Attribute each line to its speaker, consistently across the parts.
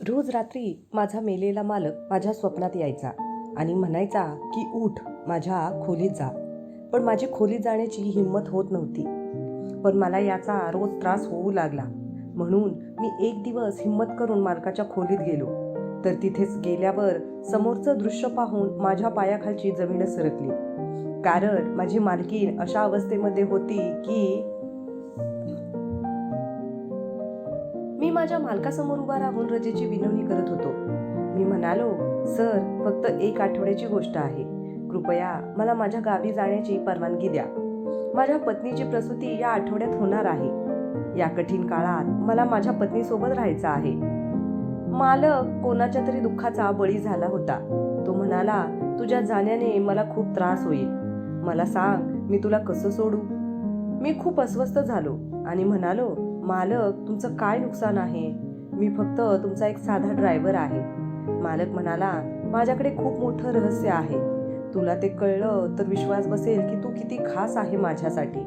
Speaker 1: रोज रात्री माझा मेलेला मालक माझ्या स्वप्नात यायचा आणि म्हणायचा की उठ माझ्या खोलीत जा. पण माझी खोलीत जाण्याची हिंमत होत नव्हती. पण मला याचा रोज त्रास होऊ लागला. म्हणून मी एक दिवस हिंमत करून मालकाच्या खोलीत गेलो. तर तिथेच गेल्यावर समोरचं दृश्य पाहून माझ्या पायाखालची जमीनच सरकली. कारण माझी मालकीण अशा अवस्थेमध्ये होती की मी माझ्या मालकासमोर उभा राहून रजेची विनवणी करत होतो. मी म्हणालो, सर, फक्त 1 आठवड्याची गोष्ट आहे. कृपया मला माझ्या गावी जाण्याची परवानगी द्या. माझ्या पत्नीची प्रसूती या आठवड्यात होणार आहे. या कठीण काळात मला माझ्या पत्नीसोबत राहायचं आहे. मालक कोणाच्या तरी दुःखाचा बळी झाला होता. तो म्हणाला, तुझ्या जाण्याने मला खूप त्रास होईल. मला सांग, मी तुला कसं सोडू? मी खूप अस्वस्थ झालो आणि म्हणालो, मालक, तुमचं काय नुकसान आहे? मी फक्त तुमचा एक साधा ड्रायव्हर आहे. मालक म्हणाला, माझ्याकडे खूप मोठं रहस्य आहे. तुला ते कळलं तर विश्वास बसेल की तू किती खास आहे माझ्यासाठी.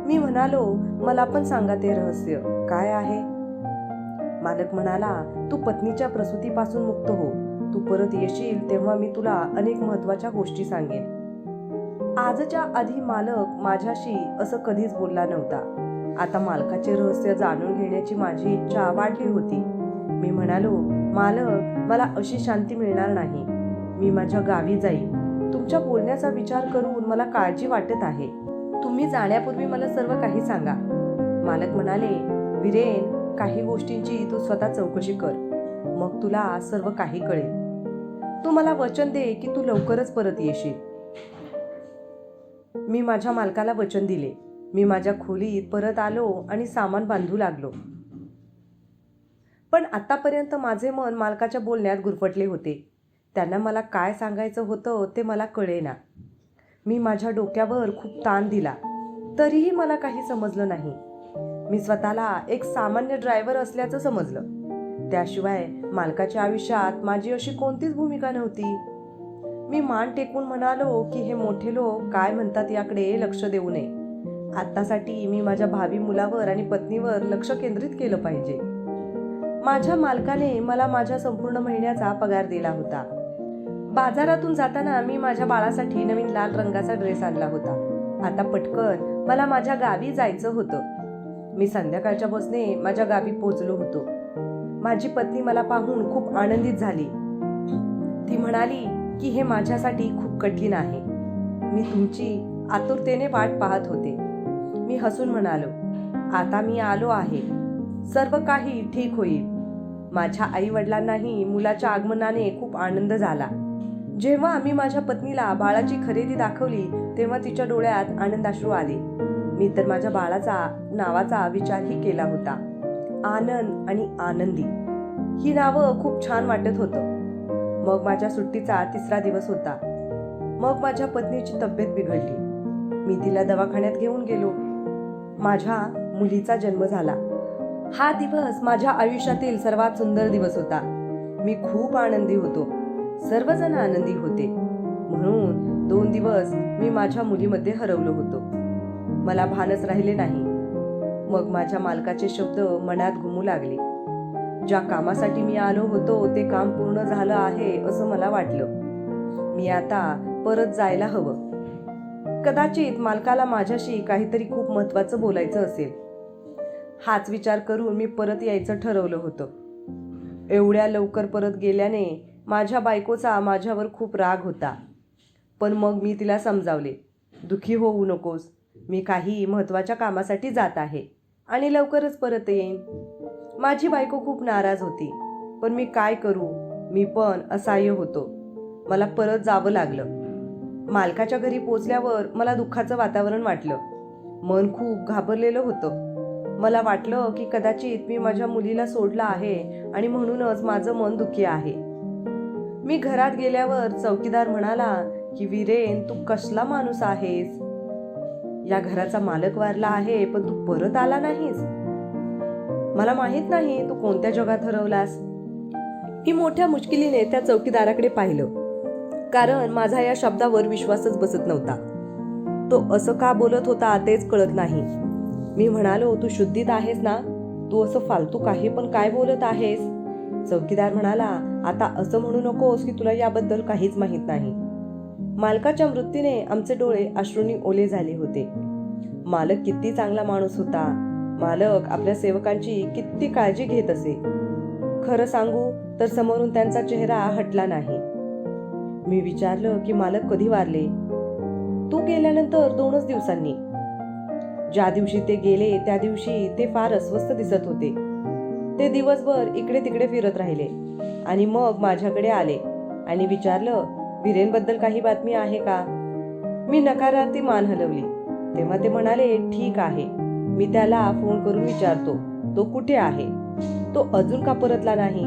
Speaker 1: मी म्हणालो, मला पण सांगा ते रहस्य काय आहे? मालक म्हणाला, तू पत्नीच्या प्रसूतीपासून मुक्त हो. तू परत येशील तेव्हा मी तुला अनेक महत्त्वाच्या गोष्टी सांगेन. आजच्या आधी मालक माझ्याशी असं कधीच बोलला नव्हता. आता मालकाचे रहस्य जाणून घेण्याची माझी इच्छा वाढली होती. मी म्हणालो, मालक, मला अशी शांती मिळणार नाही. मी माझ्या गावी जाईन. तुमच्या बोलण्याचा विचार करून मला काळजी वाटत आहे. तुम्ही जाण्यापूर्वी मला सर्व काही सांगा. मालक म्हणाले, वीरेन, काही गोष्टींची तू स्वतः चौकशी कर. मग तुला सर्व काही कळेल. तू मला वचन दे की तू लवकरच परत येशील. मी माझ्या मालकाला वचन दिले. मी माझ्या खोलीत परत आलो आणि सामान बांधू लागलो. पण आतापर्यंत माझे मन मालकाच्या बोलण्यात गुरफटले होते. त्यांना मला काय सांगायचं होतं ते मला कळेना. मी माझ्या डोक्यावर खूप ताण दिला, तरीही मला काही समजलं नाही. मी स्वतःला एक सामान्य ड्रायव्हर असल्याचं समजलं. त्याशिवाय मालकाच्या आयुष्यात माझी अशी कोणतीच भूमिका नव्हती. मी मान टेकून म्हणालो की हे मोठे लोक काय म्हणतात याकडे लक्ष देऊ नये. आत्तासाठी मी माझ्या भावी मुलावर आणि पत्नीवर लक्ष केंद्रित केलं पाहिजे. माझ्या मालकाने मला माझ्या संपूर्ण महिन्याचा पगार दिला होता. बाजारातून जाताना मी माझ्या बाळासाठी नवीन लाल रंगाचा ड्रेस आणला होता. आता पटकन मला माझ्या गावी जायचं होतं. मी संध्याकाळच्या बसने माझ्या गावी पोहोचलो होतो. माझी पत्नी मला पाहून खूप आनंदित झाली. ती म्हणाली की हे माझ्यासाठी खूप कठीण आहे. मी तुमची आतुरतेने वाट पाहत होते. मी हसून म्हणालो, आता मी आलो आहे. सर्व काही ठीक होईल. माझ्या आई वडिलांनाही मुलाच्या आगमनाने खूप आनंद झाला. जेव्हा आम्ही माझ्या पत्नीला बाळाची खरेदी दाखवली तेव्हा तिच्या डोळ्यात आनंदाश्रू आले. मी तर माझ्या बाळाचा नावाचा विचारही केला होता. आनंद आणि आनंदी ही नावं खूप छान वाटत होतं. मग माझ्या सुट्टीचा 3रा दिवस होता. मग माझ्या पत्नीची तब्येत बिघडली. मी तिला दवाखान्यात घेऊन गेलो. माझ्या मुलीचा जन्म झाला. हा दिवस माझ्या आयुष्यातील सर्वात सुंदर दिवस होता. मी खूप आनंदी होतो. सर्वजण आनंदी होते. म्हणून 2 दिवस मी माझ्या मुलीमध्ये हरवलो होतो. मला भानच राहिले नाही. मग माझ्या मालकाचे शब्द मनात घुमू लागले. ज्या कामासाठी मी आलो होतो ते काम पूर्ण झालं आहे असं मला वाटलं. मी आता परत जायला हवं. कदाचित मालकाला माझ्याशी काहीतरी खूप महत्त्वाचं बोलायचं असेल. हाच विचार करून मी परत यायचं ठरवलं होतं. एवढ्या लवकर परत गेल्याने माझ्या बायकोचा माझ्यावर खूप राग होता. पण मग मी तिला समजावले, दुःखी होऊ नकोस. मी काही महत्त्वाच्या कामासाठी जात आहे आणि लवकरच परत येईन. माझी बायको खूप नाराज होती. पण मी काय करू? मी पण असहाय्य होतो. मला परत जावं लागलं. मालकाच्या घरी पोचल्यावर मला दुःखाचं वातावरण वाटलं. मन खूप घाबरलेलं होतं. मला वाटलं की कदाचित मी माझ्या मुलीला सोडलं आहे आणि म्हणूनच माझं मन दुःखी आहे. मी घरात गेल्यावर चौकीदार म्हणाला की वीरेन, तू कसला माणूस आहेस? या घराचा मालक वारला आहे पण तू परत आला नाहीस. मला माहित नाही तू कोणत्या जगात हरवलास. मी मोठ्या मुश्किलीने त्या चौकीदाराकडे पाहिलं. कारण माझा या शब्दावर विश्वासच बसत नव्हता. तो असं का बोलत होता तेच कळत नाही. मी म्हणालो, तू शुद्धीत आहेस ना? तू असं फालतू काही पण काय बोलत आहेस? चौकीदार म्हणाला, आता असं म्हणू नकोस की तुला याबद्दल काहीच माहीत नाही. मालकाच्या मृत्यूने आमचे डोळे अश्रूंनी ओले झाले होते. मालक किती चांगला माणूस होता. मालक आपल्या सेवकांची किती काळजी घेत असे. खरं सांगू तर समोरून त्यांचा चेहरा हटला नाही. मी विचारलं की मालक कधी वारले. तू गेल्यानंतर 2च दिवसांनी. ज्या दिवशी ते गेले त्या दिवशी ते फार अस्वस्थ दिसत होते. ते दिवसभर इकडे तिकडे फिरत राहिले आणि मग माझ्याकडे आले आणि विचारलं, वीरेनबद्दल काही बातमी आहे का? मी नकारार्थी मान हलवली. तेव्हा ते म्हणाले, ठीक आहे, मी त्याला फोन करून विचारतो तो कुठे आहे. तो अजून का परतला नाही?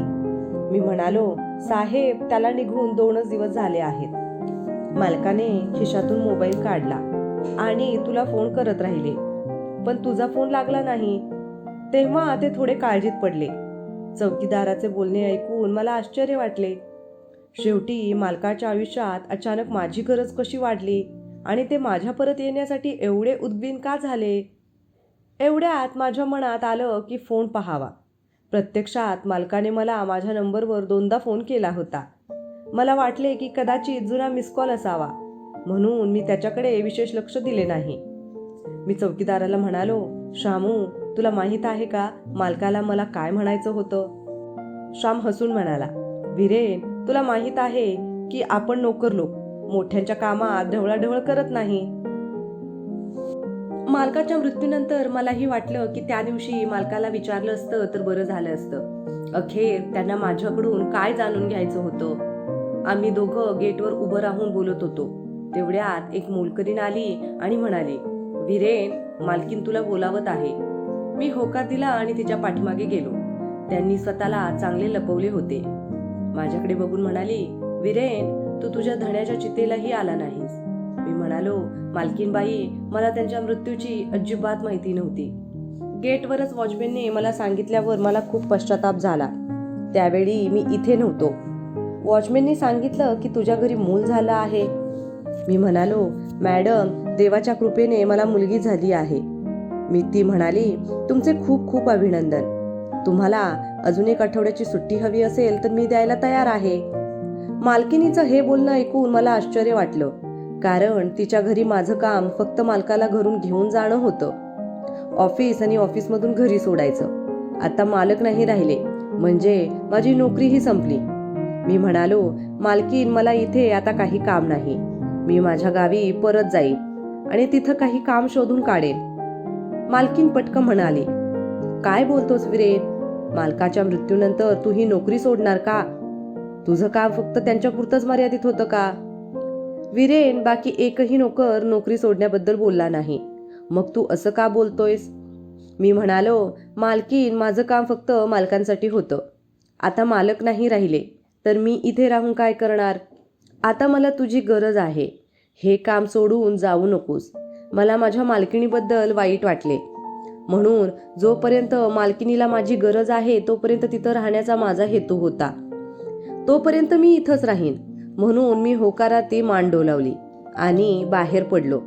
Speaker 1: मी म्हणालो, साहेब, त्याला निघून 2च दिवस झाले आहेत. मालकाने खिशातून मोबाईल काढला आणि तुला फोन करत राहिले, पण तुझा फोन लागला नाही. तेव्हा ते थोडे काळजीत पडले. चौकीदाराचे बोलणे ऐकून मला आश्चर्य वाटले. शेवटी मालकाच्या आयुष्यात अचानक माझी गरज कशी वाढली आणि ते माझ्या परत येण्यासाठी एवढे उद्विग्न का झाले? एवढ्यात माझ्या मनात आलं की फोन पहावा. प्रत्यक्षात मालकाने मला माझ्या नंबरवर 2दा फोन केला होता. मला वाटले की कदाचित जुना मिस कॉल असावा, म्हणून मी त्याच्याकडे विशेष लक्ष दिले नाही. मी चौकीदाराला म्हणालो, शामू, तुला माहीत आहे का मालकाला मला काय म्हणायचं होतं? श्याम हसून म्हणाला, वीरेन, तुला माहीत आहे की आपण नोकर लोक मोठ्यांच्या कामात ढवळाढवळ करत नाही. मालकाच्या मृत्यूनंतर मलाही वाटलं की त्या दिवशी मालकाला विचारलं असतं तर बरं झालं असतं. अखेर त्यांना माझ्याकडून काय जाणून घ्यायचं होतं. आम्ही दोघं गेटवर उभं राहून बोलत होतो. तेवढ्यात एक मोलकरीण आली आणि म्हणाली, वीरेन, मालकीन तुला बोलावत आहे. मी होकार दिला आणि तिच्या पाठीमागे गेलो. त्यांनी स्वतःला चांगले लपवले होते. माझ्याकडे बघून म्हणाली, वीरेन, तू तुझ्या धण्याच्या चितेलाही आला नाहीस. मी म्हणालो, मालकीनबाई, मला त्यांच्या मृत्यूची अजिबात माहिती नव्हती. गेटवरच वॉचमॅनने मला सांगितल्यावर मला खूप पश्चाताप झाला. त्यावेळी मी इथे नव्हतो. वॉचमॅनने सांगितलं की तुझ्या घरी मूल झालं आहे. मी म्हणालो, मॅडम, देवाच्या कृपेने मला मुलगी झाली आहे. ती म्हणाली, तुमचे खूप खूप अभिनंदन. तुम्हाला अजून 1 आठवड्याची सुट्टी हवी असेल तर मी द्यायला तयार आहे. मालकिनीचं हे बोलणं ऐकून मला आश्चर्य वाटलं, कारण तिच्या घरी माझं काम फक्त मालकाला घरून घेऊन जाणं होतं. ऑफिस आणि ऑफिसमधून घरी सोडायचं. आता मालक नाही राहिले म्हणजे माझी नोकरीही संपली. मी म्हणालो, मालकीन, मला इथे आता काही काम नाही. मी माझ्या गावी परत जाईन आणि तिथं काही काम शोधून काढेन. मालकीन पटकन म्हणाली, काय बोलतोस वीरेन? मालकाच्या मृत्यूनंतर तू ही नोकरी सोडणार का? तुझं काम फक्त त्यांच्यापुरतंच मर्यादित होतं का? वीरेन, बाकी एकही नोकर नोकरी सोडण्याबद्दल बोलला नाही. मग तू असं का बोलतोयस? मी म्हणालो, मालकीन, माझं काम फक्त मालकांसाठी होतं. आता मालक नाही राहिले तर मी इथे राहून काय करणार? आता मला तुझी गरज आहे. हे काम सोडून जाऊ नकोस. मला माझ्या मालकिणीबद्दल वाईट वाटले, म्हणून जोपर्यंत मालकिणीला माझी गरज आहे तोपर्यंत तिथं राहण्याचा माझा हेतू होता. तोपर्यंत मी इथंच राहीन, म्हणून मी होकारात ती मान डोलावली आणि बाहेर पडलो.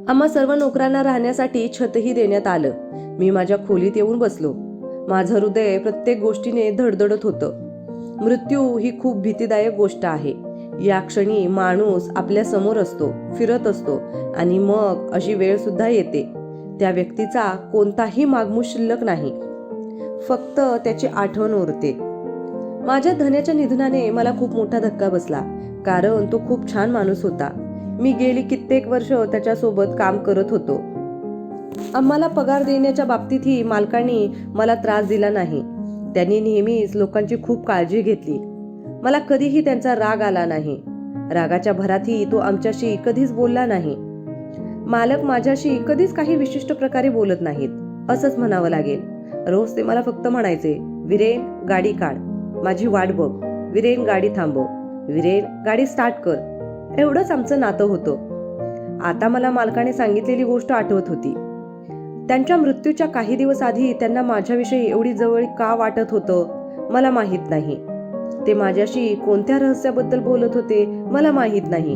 Speaker 1: आम्हा सर्व नोकरांना राहण्यासाठी छतही देण्यात आलं. मी माझ्या खोलीत येऊन बसलो. माझं हृदय प्रत्येक गोष्टीने धडधडत होतं. मृत्यू ही खूप भीतीदायक गोष्ट आहे. या क्षणी माणूस आपल्या समोर असतो, फिरत असतो आणि मग अशी वेळ सुद्धा येते. त्या व्यक्तीचा कोणताही मागमूस शिल्लक नाही, फक्त त्याची आठवण उरते. माझ्या धन्याच्या निधनाने मला खूप मोठा धक्का बसला, कारण तो खूप छान माणूस होता. मी गेली कित्येक वर्ष त्याच्यासोबत काम करत होतो. आम्हाला पगार देण्याच्या बाबतीतही मालकांनी मला त्रास दिला नाही. त्यांनी नेहमीच लोकांची खूप काळजी घेतली. मला कधीही त्यांचा राग आला नाही. रागाच्या भरातही तो आमच्याशी कधीच बोलला नाही. मालक माझ्याशी कधीच काही विशिष्ट प्रकारे बोलत नाहीत, असंच म्हणावं लागेल. रोज ते मला फक्त म्हणायचे, वीरेन, गाडी काढ, माझी वाट बघ, वीरेन, गाडी थांबव, वीरेन, गाडी स्टार्ट कर. एवढंच आमचं नातं होतं. आता मला मालकाने सांगितलेली गोष्ट आठवत होती. त्यांच्या मृत्यूच्या काही दिवस आधी त्यांना माझ्याविषयी एवढी जवळ का वाटत होतं मला माहीत नाही. ते माझ्याशी कोणत्या रहस्याबद्दल बोलत होते मला माहीत नाही,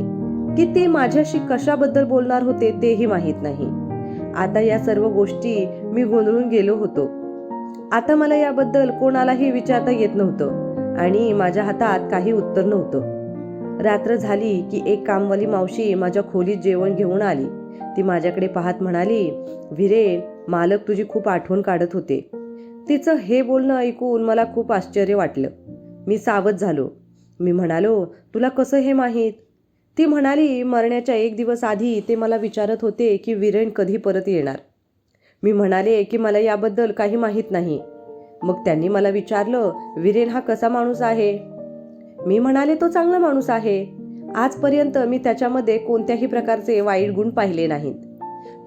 Speaker 1: की ते माझ्याशी कशाबद्दल बोलणार होते तेही माहीत नाही. आता या सर्व गोष्टी मी गोंधळून गेलो होतो. आता मला याबद्दल कोणालाही विचारता येत नव्हतं आणि माझ्या हातात काही उत्तर नव्हतं. रात्र झाली की एक कामवाली मावशी माझ्या खोलीत जेवण घेऊन आली. ती माझ्याकडे पाहत म्हणाली, "विरेन, मालक तुझी खूप आठवण काढत होते." तिचं हे बोलणं ऐकून मला खूप आश्चर्य वाटलं. मी सावध झालो. मी म्हणालो, "तुला कसं हे माहीत?" ती म्हणाली, "मरण्याच्या 1 दिवस आधी ते मला विचारत होते की विरेन कधी परत येणार." मी म्हणाले की मला याबद्दल काही माहीत नाही. मग त्यांनी मला विचारलं, "विरेन हा कसा माणूस आहे?" मी म्हणाले, "तो चांगला माणूस आहे. आजपर्यंत मी त्याच्यामध्ये कोणत्याही प्रकारचे वाईट गुण पाहिले नाहीत.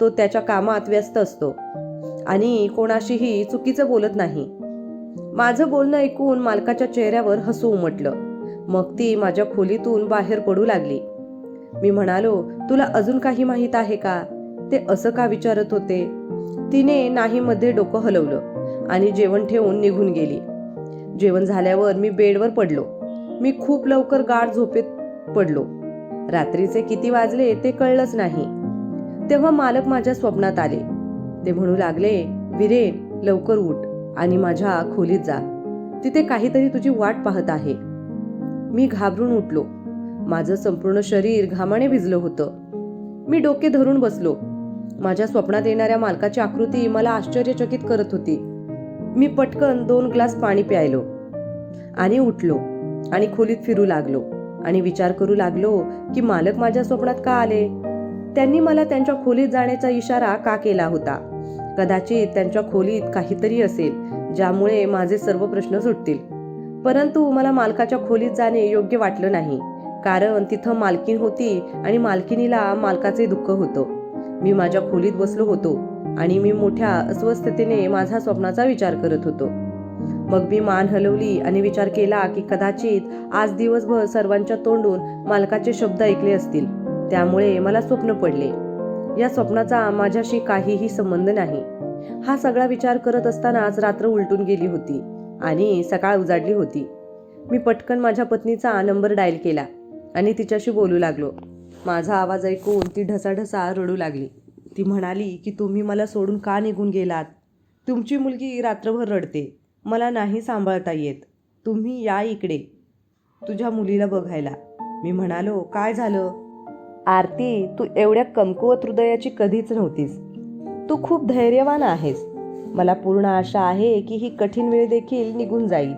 Speaker 1: तो त्याच्या कामात व्यस्त असतो आणि कोणाशीही चुकीचं बोलत नाही." माझं बोलणं ऐकून मालकाच्या चेहऱ्यावर हसू उमटलं. मग ती माझ्या खोलीतून बाहेर पडू लागली. मी म्हणालो, "तुला अजून काही माहीत आहे का?" ते असं का विचारत होते. तिने नाही मध्ये डोकं हलवलं आणि जेवण ठेवून निघून गेली. जेवण झाल्यावर मी बेडवर पडलो. मी खूप लवकर गाढ झोपेत पडलो. रात्रीचे किती वाजले ते कळलंच नाही. तेव्हा मालक माझ्या स्वप्नात आले. ते म्हणू लागले, "विरेन, लवकर उठ आणि माझ्या खोलीत जा. तिथे काहीतरी तुझी वाट पाहत आहे." मी घाबरून उठलो. माझं संपूर्ण शरीर घामाने भिजलं होतं. मी डोके धरून बसलो. माझ्या स्वप्नात येणाऱ्या मालकाची आकृती मला आश्चर्यचकित करत होती. मी पटकन 2 ग्लास पाणी प्यायलो आणि उठलो आणि खोलीत फिरू लागलो आणि विचार करू लागलो की मालक माझ्या स्वप्नात का आले? त्यांनी मला त्यांच्या खोलीत जाण्याचा इशारा का केला होता? कदाचित त्यांच्या खोलीत काहीतरी असेल ज्यामुळे माझे सर्व प्रश्न सुटतील. परंतु मला मालकाच्या खोलीत जाणे योग्य वाटलं नाही, कारण तिथं मालकीण होती आणि मालकिणीला मालकाचे दुःख होतं. मी माझ्या खोलीत बसलो होतो आणि मी मोठ्या अस्वस्थतेने माझा स्वप्नाचा विचार करत होतो. मग मी मान हलवली आणि विचार केला की कदाचित आज दिवसभर सर्वांच्या तोंडून मालकाचे शब्द ऐकले असतील, त्यामुळे मला स्वप्न पडले. या स्वप्नाचा माझ्याशी काहीही संबंध नाही. हा सगळा विचार करत असतानाच रात्र उलटून गेली होती आणि सकाळ उजाडली होती. मी पटकन माझ्या पत्नीचा नंबर डायल केला आणि तिच्याशी बोलू लागलो. माझा आवाज ऐकून ती ढसाढसा रडू लागली. ती म्हणाली की तुम्ही मला सोडून का निघून गेलात? तुमची मुलगी रात्रभर रडते. मला नाही सांभाळता येत. तुम्ही या इकडे तुझ्या मुलीला बघायला. मी म्हणालो, "काय झालं?" "आरती, तू एवढ्या कमकुवत हृदयाची कधीच नव्हतीस. तू खूप धैर्यवान आहेस. मला पूर्ण आशा आहे की ही कठीण वेळ देखील निघून जाईल."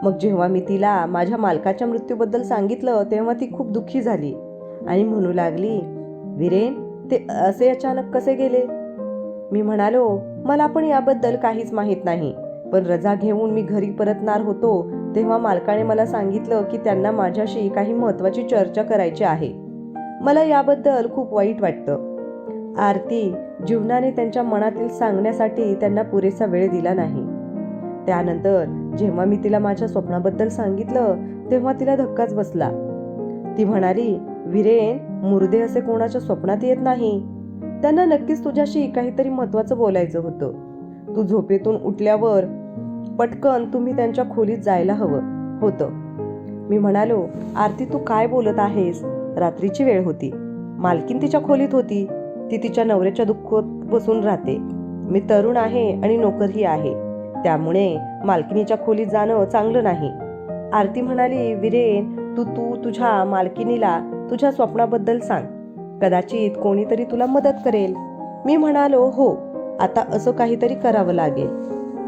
Speaker 1: मग जेव्हा मी तिला माझ्या मालकाच्या मृत्यूबद्दल सांगितलं तेव्हा ती खूप दुःखी झाली आणि म्हणू लागली, "विरेन, ते असे अचानक कसे गेले?" मी म्हणालो, "मला पण याबद्दल काहीच माहीत नाही. पण रजा घेऊन मी घरी परतणार होतो तेव्हा मालकाने मला सांगितलं की त्यांना माझ्याशी काही महत्त्वाची चर्चा करायची आहे. मला याबद्दल खूप वाईट वाटतं." आरती, जीवनाने त्यांच्या मनातील सांगण्यासाठी त्यांना पुरेसा वेळ दिला नाही. त्यानंतर जेव्हा मी तिला माझ्या स्वप्नाबद्दल सांगितलं तेव्हा तिला धक्काच बसला. ती म्हणाली, "विरेन, मुर्दे असे कोणाच्या स्वप्नात येत नाही. त्यांना नक्कीच तुझ्याशी काहीतरी महत्त्वाचं बोलायचं होतं. तू झोपेतून उठल्यावर पटकन तुम्ही त्यांच्या खोलीत जायला हवं होतं." मी म्हणालो, "आरती, तू काय बोलत आहेस? रात्रीची वेळ होती. मालकीण तिच्या खोलीत होती. ती तिच्या नवऱ्याच्या दुःखात बसून राहते. मी तरुण आहे आणि नोकरही आहे. त्यामुळे मालकिणीच्या खोलीत जाणं चांगलं नाही." आरती म्हणाली, "विरेन, तू तुझ्या मालकिणीला तुझ्या स्वप्नाबद्दल सांग. कदाचित कोणीतरी तुला मदत करेल." मी म्हणालो, "हो, आता असं काहीतरी करावं लागेल."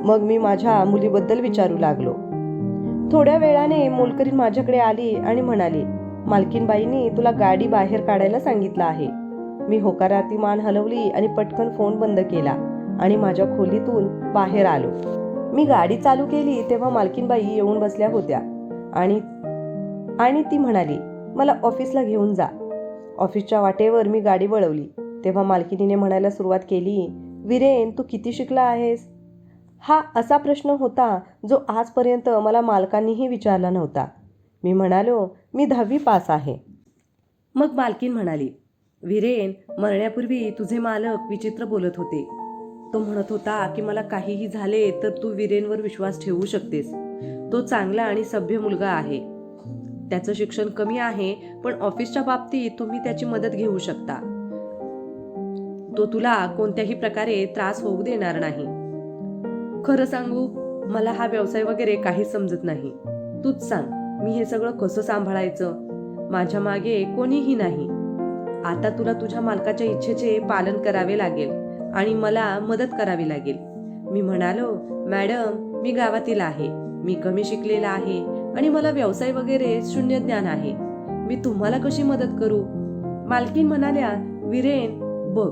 Speaker 1: मग मी माझ्या मुलीबद्दल विचारू लागलो. थोड्या वेळाने मोलकरीण माझ्याकडे आली आणि म्हणाली, "मालकीणबाईंनी तुला गाडी बाहेर काढायला सांगितलं आहे." मी होकारार्थी मान हलवली आणि पटकन फोन बंद केला आणि माझ्या खोलीतून बाहेर आलो. मी गाडी चालू केली तेव्हा मालकीणबाई येऊन बसल्या होत्या आणि ती म्हणाली, "मला ऑफिसला घेऊन जा." ऑफिसच्या वाटेवर मी गाडी वळवली तेव्हा मालकिणीने म्हणायला सुरुवात केली, "विरेन, तू किती शिकला आहेस?" हा असा प्रश्न होता जो आजपर्यंत मला मालकांनीही विचारला नव्हता. मी म्हणालो, "मी 10वी पास आहे." मग मालकीण म्हणाली, "विरेन, मरण्यापूर्वी तुझे मालक विचित्र बोलत होते. तो म्हणत होता की मला काहीही झाले तर तू विरेनवर विश्वास ठेवू शकतेस. तो चांगला आणि सभ्य मुलगा आहे. त्याचं शिक्षण कमी आहे, पण ऑफिसच्या बाबतीत तुम्ही त्याची मदत घेऊ शकता. तो तुला कोणत्याही प्रकारे त्रास होऊ देणार नाही." खरं सांगू, मला हा व्यवसाय वगैरे काही समजत नाही. तूच सांग, मी हे सगळं कसं सांभाळायचं? माझ्या मागे कोणीही नाही. आता तुला तुझ्या मालकाच्या इच्छेचे पालन करावे लागेल आणि मला मदत करावी लागेल. मी म्हणालो, मॅडम, मी गावातील आहे, मी कमी शिकलेला आहे आणि मला व्यवसाय वगैरे शून्य ज्ञान आहे. मी तुम्हाला कशी मदत करू? मालकीन म्हणाल्या, विरेन, बघ,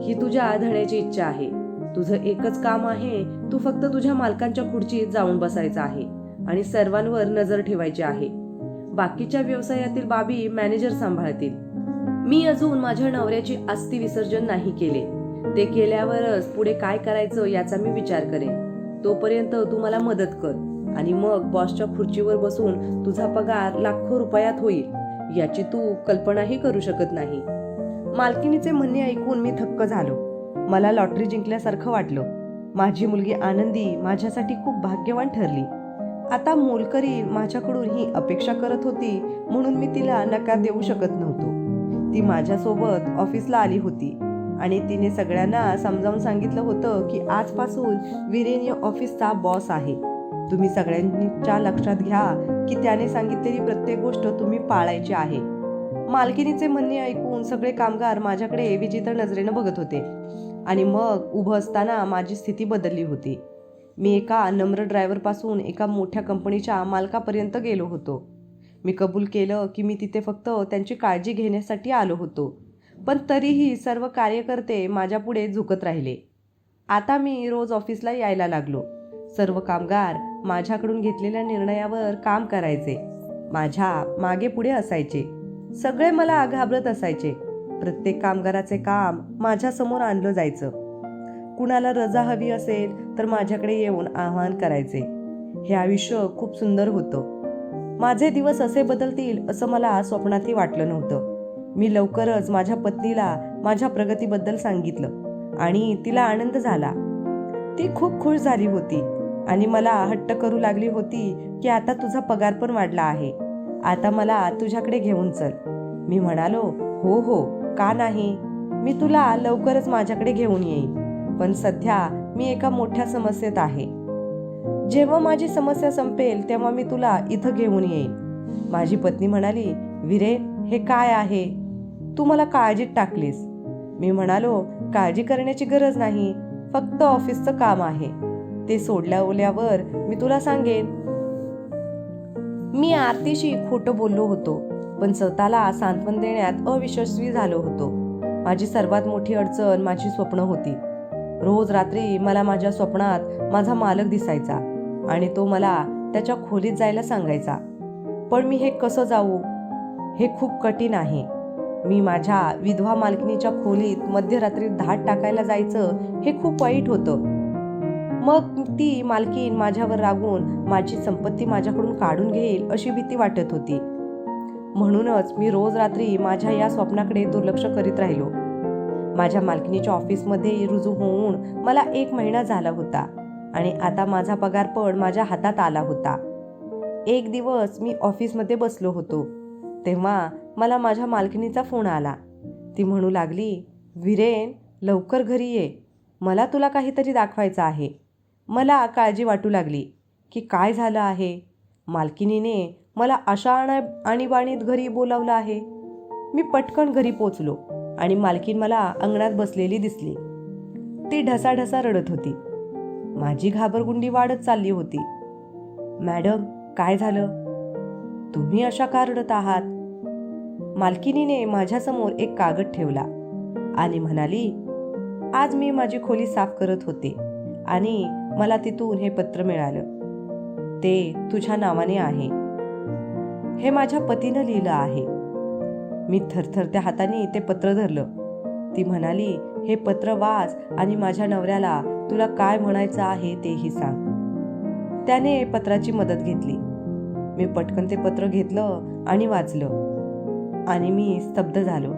Speaker 1: ही तुझ्या धण्याची इच्छा आहे. तुझं एकच काम आहे, तू फक्त तुझ्या मालकांच्या खुर्चीत जाऊन बसायचं आहे आणि सर्वांवर नजर ठेवायची आहे. बाकीच्या व्यवसायातील बाबी मॅनेजर सांभाळतील. मी अजून माझ्या नवऱ्याची अस्थि विसर्जन नाही केले. ते केल्यावरच पुढे काय करायचं याचा मी विचार करेन. तोपर्यंत तू मला मदत कर आणि मग बॉसच्या खुर्चीवर बसून तुझा पगार लाखो रुपयात होईल याची तू कल्पनाही करू शकत नाही. मालकिनीचे म्हणणे ऐकून मी थक्क झालो. मला लॉटरी जिंकल्यासारखं वाटलं. माझी मुलगी आनंदी माझ्यासाठी खूप भाग्यवान ठरली. आता मोलकरी माझ्याकडून ही अपेक्षा करत होती म्हणून मी तिला नकार देऊ शकत नव्हतो. ती माझ्यासोबत ऑफिसला आली होती आणि तिने सगळ्यांना समजावून सांगितलं होतं की आजपासून विरेन या ऑफिसचा बॉस आहे. तुम्ही सगळ्यांच्या लक्षात घ्या की त्याने सांगितलेली प्रत्येक गोष्ट तुम्ही पाळायची आहे. मालकिनीचे म्हणणे ऐकून सगळे कामगार माझ्याकडे विचित्र नजरेनं बघत होते आणि मग उभं असताना माझी स्थिती बदलली होती. मी एका नम्र ड्रायव्हरपासून एका मोठ्या कंपनीच्या मालकापर्यंत गेलो होतो. मी कबूल केलं की मी तिथे फक्त त्यांची काळजी घेण्यासाठी आलो होतो, पण तरीही सर्व कार्यकर्ते माझ्यापुढे झुकत राहिले. आता मी रोज ऑफिसला यायला लागलो. सर्व कामगार माझ्याकडून घेतलेल्या निर्णयावर काम करायचे, माझ्या मागे पुढे असायचे. सगळे मला घाबरत असायचे. प्रत्येक कामगाराचे काम माझ्यासमोर आणलं जायचं. कुणाला रजा हवी असेल तर माझ्याकडे येऊन आवाहन करायचे. हे आयुष्य खूप सुंदर होतं. माझे दिवस असे बदलतील असं मला स्वप्नातही वाटलं नव्हतं. मी लवकरच माझ्या पत्नीला माझ्या प्रगतीबद्दल सांगितलं आणि तिला आनंद झाला. ती खूप खुश झाली होती आणि मला हट्ट करू लागली होती की आता तुझा पगार पण वाढला आहे, आता मला तुझ्याकडे घेऊन चल. मी म्हणालो, हो हो, का नाही, मी तुला लवकरच माझ्याकडे घेऊन येईन, पण सध्या मी एका मोठ्या समस्येत आहे. जेव्हा माझी समस्या संपेल तेव्हा मी तुला इथं घेऊन येईन. माझी पत्नी म्हणाली, विरेन, हे काय आहे? तू मला काळजीत टाकलीस. मी म्हणालो, काळजी करण्याची गरज नाही, फक्त ऑफिसचं काम आहे. ते सोडल्यावर मी तुला सांगेन. मी आरतीशी खोटं बोललो होतो, पण स्वतःला सांत्वन देण्यात अयशस्वी झालो होतो. माझी सर्वात मोठी अडचण माझी स्वप्न होती. रोज रात्री मला माझ्या स्वप्नात माझा मालक दिसायचा आणि तो मला त्याच्या खोलीत जायला सांगायचा. पण मी हे कसं जाऊ? हे खूप कठीण आहे. मी माझ्या विधवा मालकिनीच्या खोलीत मध्यरात्री धाड टाकायला जायचं हे खूप वाईट होतं. मग ती मालकीन माझ्यावर रागून माझी संपत्ती माझ्याकडून काढून घेईल अशी भीती वाटत होती. म्हणूनच मी रोज रात्री माझ्या या स्वप्नाकडे दुर्लक्ष करीत राहिलो. माझ्या मालकिनीच्या ऑफिसमध्ये रुजू होऊन मला 1 महिना झाला होता आणि आता माझा पगार पण माझ्या हातात आला होता. एक दिवस मी ऑफिसमध्ये बसलो होतो तेव्हा मला माझ्या मालकिनीचा फोन आला. ती म्हणू लागली, विरेन, लवकर घरी ये, मला तुला काहीतरी दाखवायचं आहे. मला काळजी वाटू लागली की काय झालं आहे. मालकिनीने मला अशा आणीबाणीत घरी बोलावलं आहे. मी पटकन घरी पोचलो आणि मालकीन मला अंगणात बसलेली दिसली. ती ढसाढसा रडत होती. माझी घाबरगुंडी वाढत चालली होती. मॅडम, काय झालं? तुम्ही अशा का रडत आहात? मालकिनीने माझ्यासमोर एक कागद ठेवला आणि म्हणाली, आज मी माझी खोली साफ करत होते आणि मला तिथून हे पत्र मिळालं. ते तुझ्या नावाने आहे. हे माझ्या पतीनं लिहिलं आहे. मी थरथरत्या हाताने ते पत्र धरलं. ती म्हणाली, हे पत्र वाच आणि माझ्या नवऱ्याला तुला काय म्हणायचं आहे तेही सांग. त्याने पत्राची मदत घेतली. मी पटकन ते पत्र घेतलं आणि वाचलं आणि मी स्तब्ध झालो.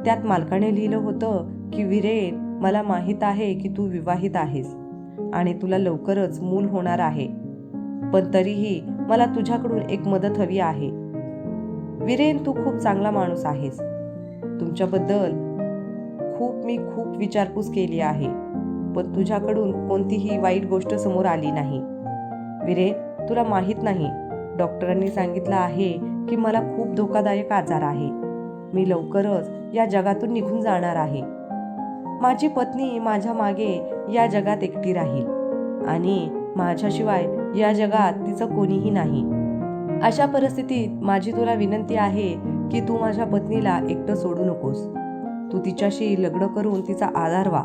Speaker 1: त्यात मालकाने लिहिलं होतं की विरेन, मला माहीत आहे की तू विवाहित आहेस आणि तुला लवकरच मूल होणार आहे, पण तरीही मला तुझ्याकडून एक मदत हवी आहे. विरेन, तू खूप चांगला माणूस आहेस. तुमच्याबद्दल मी खूप विचारपूस केली आहे पण तुझ्याकडून कोणतीही वाईट गोष्ट समोर आली नाही. वीरेन, तुला माहीत नाही, डॉक्टरांनी सांगितलं आहे की मला खूप धोकादायक आजार आहे. मी लवकरच या जगातून निघून जाणार आहे. माझी पत्नी माझ्या मागे या जगात एकटी राहील आणि माझ्याशिवाय या जगात तिचं कोणीही नाही. अशा परिस्थितीत माझी तुला विनंती आहे की तू माझ्या पत्नीला एकटं सोडू नकोस. तू तिच्याशी लग्न करून तिचा आधार व्हा.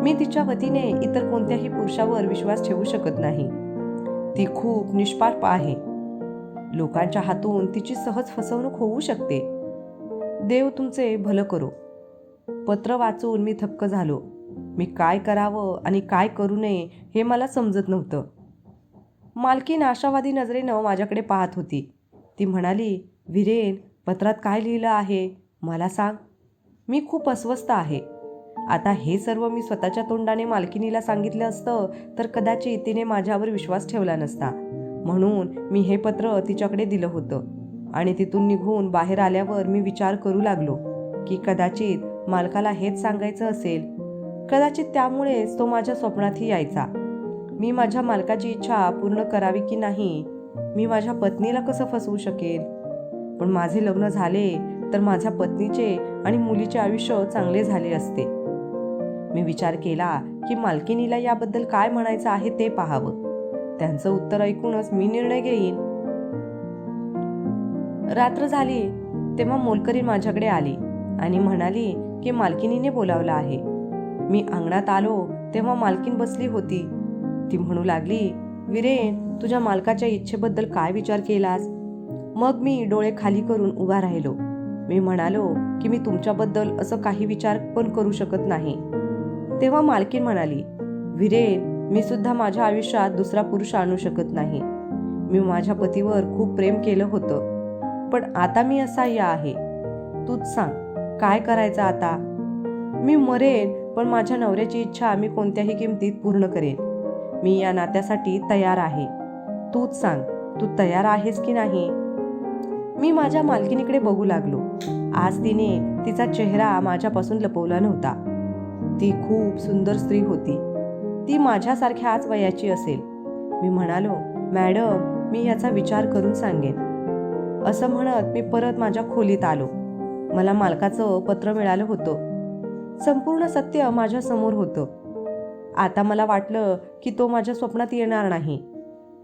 Speaker 1: मी तिच्या वतीने इतर कोणत्याही पुरुषावर विश्वास ठेवू शकत नाही. ती खूप निष्पाप आहे. लोकांच्या हातून तिची सहज फसवणूक होऊ शकते. देव तुमचे भलं करो. पत्र वाचून मी थक्क झालो. मी काय करावं आणि काय करू नये हे मला समजत नव्हतं. मालकीण आशावादी नजरेनं माझ्याकडे पाहत होती. ती म्हणाली, वीरेन, पत्रात काय लिहिलं आहे मला सांग. मी खूप अस्वस्थ आहे. आता हे सर्व मी स्वतःच्या तोंडाने मालकिनीला सांगितलं असतं तर कदाचित तिने माझ्यावर विश्वास ठेवला नसता. म्हणून मी हे पत्र तिच्याकडे दिलं होतं आणि तिथून निघून बाहेर आल्यावर मी विचार करू लागलो की कदाचित मालकाला हेच सांगायचं असेल. कदाचित त्यामुळेच तो माझ्या स्वप्नातही यायचा. मी माझ्या मालकाची इच्छा पूर्ण करावी की नाही, मी माझ्या पत्नीला कसं फसवू शकेल. पण माझे लग्न झाले तर माझ्या पत्नीचे आणि मुलीचे आयुष्य चांगले झाले असते. मी विचार केला की मालकिनीला याबद्दल काय म्हणायचं आहे ते पाहावं. त्यांचं उत्तर ऐकूनच मी निर्णय घेईन. रात्र झाली तेव्हा मोलकरीण माझ्याकडे आली आणि म्हणाली की मालकिनीने बोलावलं आहे. मी अंगणात आलो तेव्हा मालकीण बसली होती. ती म्हणू लागली, वीरेन, तुझ्या मालकाच्या इच्छेबद्दल काय विचार केलास. मग मी डोळे खाली करून उभा राहिलो. मी म्हणालो की मी तुमच्याबद्दल असं काही विचार पण करू शकत नाही. तेव्हा मालकीण म्हणाली, वीरेन, मी सुद्धा माझ्या आयुष्यात दुसरा पुरुष आणू शकत नाही. मी माझ्या पतीवर खूप प्रेम केलं होतं, पण आता मी असहाय्य आहे. तूच सांग काय करायचं आता. मी मरेन पण माझ्या नवऱ्याची इच्छा मी कोणत्याही किमतीत पूर्ण करेन. मी या नात्यासाठी तयार आहे. तूच सांग, तू तयार आहेस की नाही. मी माझ्या मालकिनीकडे बघू लागलो. आज तिने तिचा चेहरा माझ्यापासून लपवला नव्हता. ती खूप सुंदर स्त्री होती. ती माझ्यासारख्याच वयाची असेल. मी म्हणालो, मॅडम, मी याचा विचार करून सांगेन. असं म्हणत मी परत माझ्या खोलीत आलो. मला मालकाचं पत्र मिळालं होतं. संपूर्ण सत्य माझ्या समोर होतं. आता मला वाटलं की तो माझ्या स्वप्नात येणार नाही,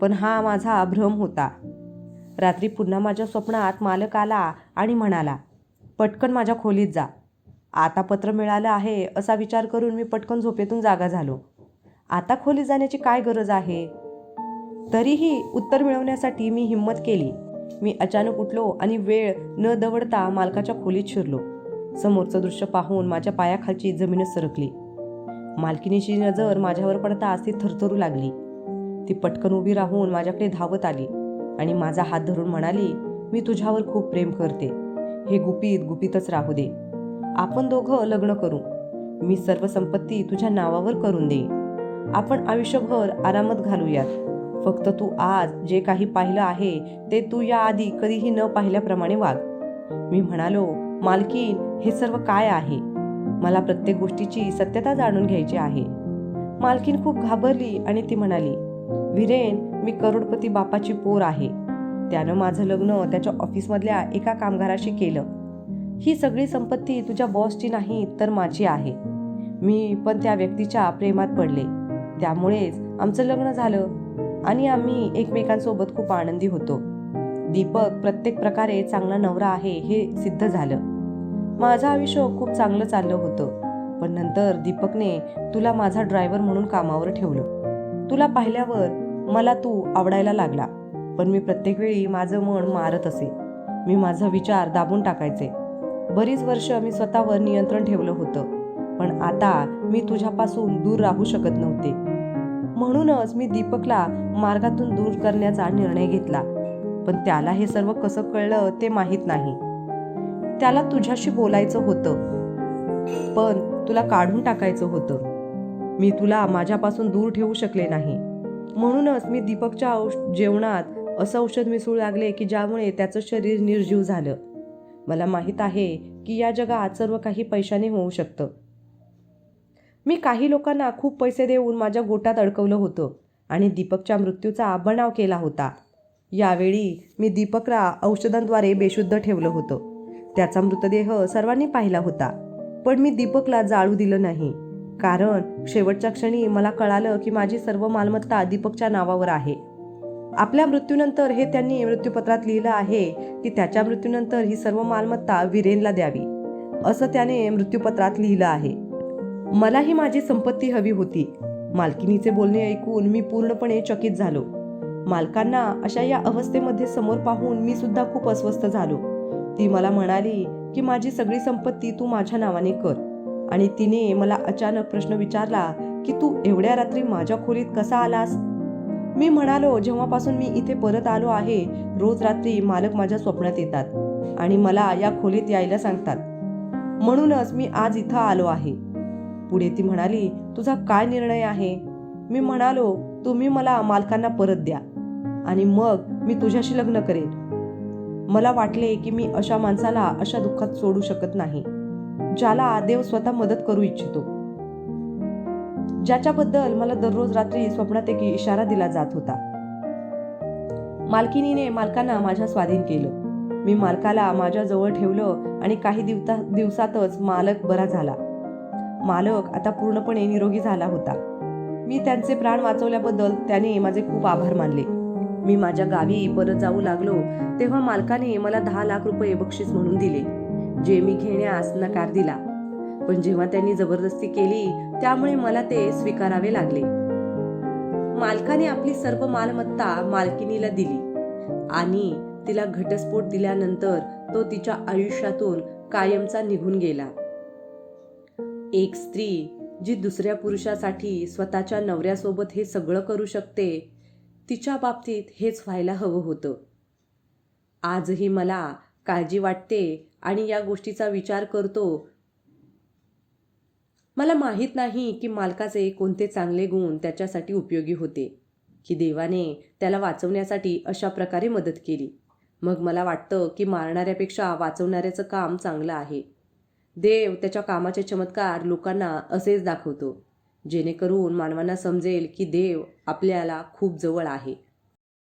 Speaker 1: पण हा माझा भ्रम होता. रात्री पुन्हा माझ्या स्वप्नात मालक आला आणि म्हणाला, पटकन माझ्या खोलीत जा. आता पत्र मिळालं आहे असा विचार करून मी पटकन झोपेतून जागा झालो. आता खोलीत जाण्याची काय गरज आहे. तरीही उत्तर मिळवण्यासाठी मी हिंमत केली. मी अचानक उठलो आणि वेळ न दवडता मालकाच्या खोलीत शिरलो. समोरचं दृश्य पाहून माझ्या पायाखालची जमीनच सरकली. मालकिनीची नजर माझ्यावर पडताच ती थरथरू लागली. ती पटकन उभी राहून माझ्याकडे धावत आली आणि माझा हात धरून म्हणाली, मी तुझ्यावर खूप प्रेम करते. हे गुपित गुपितच राहू दे. आपण दोघं लग्न करू. मी सर्व संपत्ती तुझ्या नावावर करून देईन. आपण आयुष्यभर आरामात घालूयात. फक्त तू आज जे काही पाहिलं आहे ते तू याआधी कधीही न पाहिल्याप्रमाणे वाग. मी म्हणालो, मालकीन, हे सर्व काय आहे. मला प्रत्येक गोष्टीची सत्यता जाणून घ्यायची आहे. मालकीन खूप घाबरली आणि ती म्हणाली, वीरेन, मी करोडपती बापाची पोर आहे. त्यानं माझं लग्न त्याच्या ऑफिसमधल्या एका कामगाराशी केलं. ही सगळी संपत्ती तुझ्या बॉसची नाही तर माझी आहे. मी पण त्या व्यक्तीच्या प्रेमात पडले. त्यामुळेच आमचं लग्न झालं आणि आम्ही एकमेकांसोबत खूप आनंदी होतो. दीपक प्रत्येक प्रकारे चांगला नवरा आहे हे सिद्ध झालं. माझं आयुष्य खूप चांगलं चाललं होतं. पण नंतर दीपकने तुला माझा ड्रायव्हर म्हणून कामावर ठेवलं. तुला पाहिल्यावर मला तू आवडायला लागला. पण मी प्रत्येक वेळी माझं मन मारत असे. मी माझा विचार दाबून टाकायचे. बरीच वर्ष मी स्वतःवर नियंत्रण ठेवलं होतं. पण आता मी तुझ्यापासून दूर राहू शकत नव्हते. म्हणूनच मी दीपकला मार्गातून दूर करण्याचा निर्णय घेतला. पण त्याला हे सर्व कसं कळलं ते माहीत नाही. त्याला तुझ्याशी बोलायचं होतं, पण तुला काढून टाकायचं होतं. मी तुला माझ्यापासून दूर ठेवू शकले नाही. म्हणूनच मी दीपकच्या जेवणात असं औषध मिसळू लागले की ज्यामुळे त्याचं शरीर निर्जीव झालं. मला माहीत आहे की या जगात सर्व काही पैशाने होऊ शकतं. मी काही लोकांना खूप पैसे देऊन माझ्या गोटात अडकवलं होतं आणि दीपकच्या मृत्यूचा बनाव केला होता. यावेळी मी दीपकला औषधांद्वारे बेशुद्ध ठेवलं होतं. त्याचा मृतदेह सर्वांनी पाहिला होता, पण मी दीपकला जाळू दिलं नाही, कारण शेवटच्या क्षणी मला कळालं की माझी सर्व मालमत्ता दीपकच्या नावावर आहे. आपल्या मृत्यूनंतर हे त्यांनी मृत्यूपत्रात लिहिलं आहे की त्याच्या मृत्यूनंतर ही सर्व मालमत्ता वीरेनला द्यावी, असं त्याने मृत्यूपत्रात लिहिलं आहे. मलाही माझी संपत्ती हवी होती. मालकिनीचे बोलणे ऐकून मी पूर्णपणे चकित झालो. मालकांना अशा या अवस्थेमध्ये समोर पाहून मी सुद्धा खूप अस्वस्थ झालो. ती मला म्हणाली की माझी सगळी संपत्ती तू माझ्या नावाने कर, आणि तिने मला अचानक प्रश्न विचारला की तू एवढ्या रात्री माझ्या खोलीत कसा आलास. मी म्हणालो, जेव्हापासून मी इथे परत आलो आहे, रोज रात्री मालक माझ्या स्वप्नात येतात आणि मला या खोलीत यायला सांगतात, म्हणूनच मी आज इथं आलो आहे. पुढे ती म्हणाली, तुझा काय निर्णय आहे. मी म्हणालो, तुम्ही मला मालकांना परत द्या आणि मग मी तुझ्याशी लग्न करेन. मला वाटले की मी अशा माणसाला अशा दुःखात सोडू शकत नाही, ज्याला देव स्वतः मदत करू इच्छितो, ज्याच्याबद्दल मला दररोज रात्री स्वप्नात एक इशारा दिला जात होता. मालकिनीने मालकांना माझ्या स्वाधीन केलं. मी मालकाला माझ्या जवळ ठेवलं आणि काही दिवसातच मालक बरा झाला. मालक आता पूर्णपणे निरोगी झाला होता. मी त्यांचे प्राण वाचवल्याबद्दल त्याने माझे खूप आभार मानले. मी माझ्या गावी परत जाऊ लागलो तेव्हा मालकाने मला 10 लाख रुपये बक्षीस म्हणून दिले, जे मी घेण्यास नकार दिला. पण जेव्हा त्यांनी जबरदस्ती केली त्यामुळे मला ते स्वीकारावे लागले. मालकाने आपली सर्व मालमत्ता मालकिनीला दिली आणि तिला घटस्फोट दिल्यानंतर तो तिच्या आयुष्यातून कायमचा निघून गेला. एक स्त्री जी दुसऱ्या पुरुषासाठी स्वतःच्या नवऱ्यासोबत हे सगळं करू शकते, तिच्या बाबतीत हेच व्हायला हवं होतं. आजही मला काळजी वाटते आणि या गोष्टीचा विचार करतो. मला माहीत नाही की मालकाचे कोणते चांगले गुण त्याच्यासाठी उपयोगी होते, की देवाने त्याला वाचवण्यासाठी अशा प्रकारे मदत केली. मग मला वाटतं की मारणाऱ्यापेक्षा वाचवणाऱ्याचं काम चांगलं आहे. देव त्याच्या कामाचे चमत्कार लोकांना असेच दाखवतो, जेणेकरून मानवांना समजेल की देव आपल्याला खूप जवळ आहे.